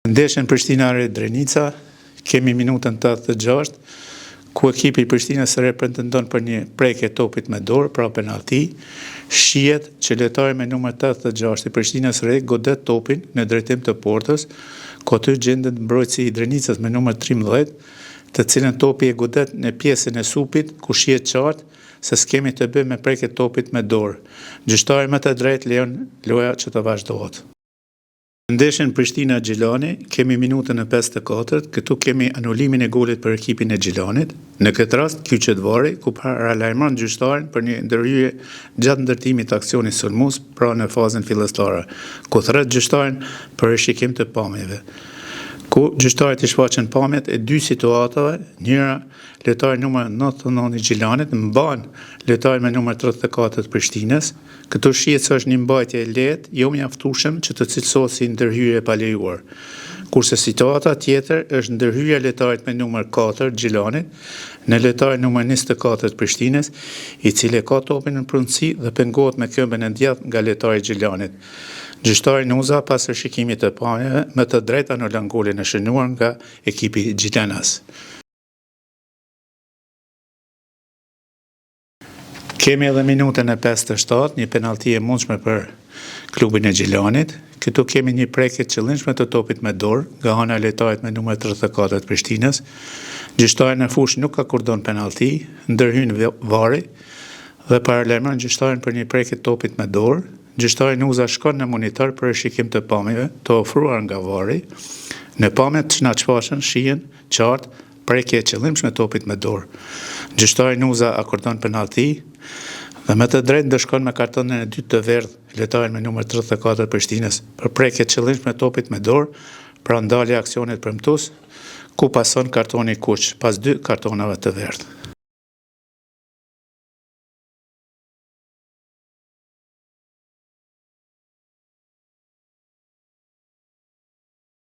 Ndeshjen Prishtina-Drenica, kemi minutën 86, ku ekipi i Prishtinës së Re pretendon për një prekje topit me dorë, pra penalti. Shihet që lojtari me numër 86 i Prishtinës së Re godet topin në drejtim të portës, ku aty gjendet mbrojtësi i Drenicës me numër 13, të cilën topi e godet në pjesën e supit, ku shihet qartë se s'kemi të bëjmë me prekje topit me dorë. Gjyqtari më të drejtë lejon loja që të vazhdohet. Ndeshjen Prishtina-Gjilani, kemi minutën e 54, këtu kemi anulimin e golit për ekipin e Gjilanit. Në këtë rast, Kyçetvari, ku paralajmëron gjyqtarin për një ndërhyrje gjatë ndërtimit të aksionit sulmues, pra në fazën fillestare, ku thret gjyqtarin për rishikim të pamjeve. Ku gjyqtarit i shfaqen pamjet e dy situatave, njëra lojtari numër 99 i Gjilanit mban lojtarin me numër 34 të Prishtinës. Këtu shihet se është një mbajtje e lehtë, jo mjaftueshëm që të cilësohet si ndërhyrje e palejuar. Kurse situata tjetër është ndërhyrja e lojtarit me numër 4 të Gjilanit në lojtarin numër 24 të Prishtinës, i cili ka topin në pronësi dhe pengohet me këmbën e djathtë nga lojtari i Gjilanit. Gjyqtari Nuza, pas rishikimit të pamjeve, më të drejtë anulon golin e shënuar nga ekipi Gjilanas. Kemi edhe minutën e 57, një penalti e mundshme për klubin e Gjilanit. Këtu kemi një prekje të qëllimshme të topit me dorë nga ana e lojtarit me numër 34 të Prishtinës. Gjyqtari në fushë nuk akordon penalti, ndërhyn vari dhe paralajmëron gjyqtarin për një prekje të topit me dorë. Gjyqtari Nuza shkon në monitor për rishikim të pamjeve të ofruar nga vari. Në pamjet që na shfaqen shihen qartë prekje e qëllimshme topit me dorë. Gjyqtari Nuza akordon penalti dhe me të drejtë ndëshkon me kartonin e dytë të verdhë lojtarin me numër 34 të Prishtinës për prekje e qëllimshme topit me dorë, pra ndalje aksionit premtues, ku pason kartoni kuq pas dy kartonave të verdhë.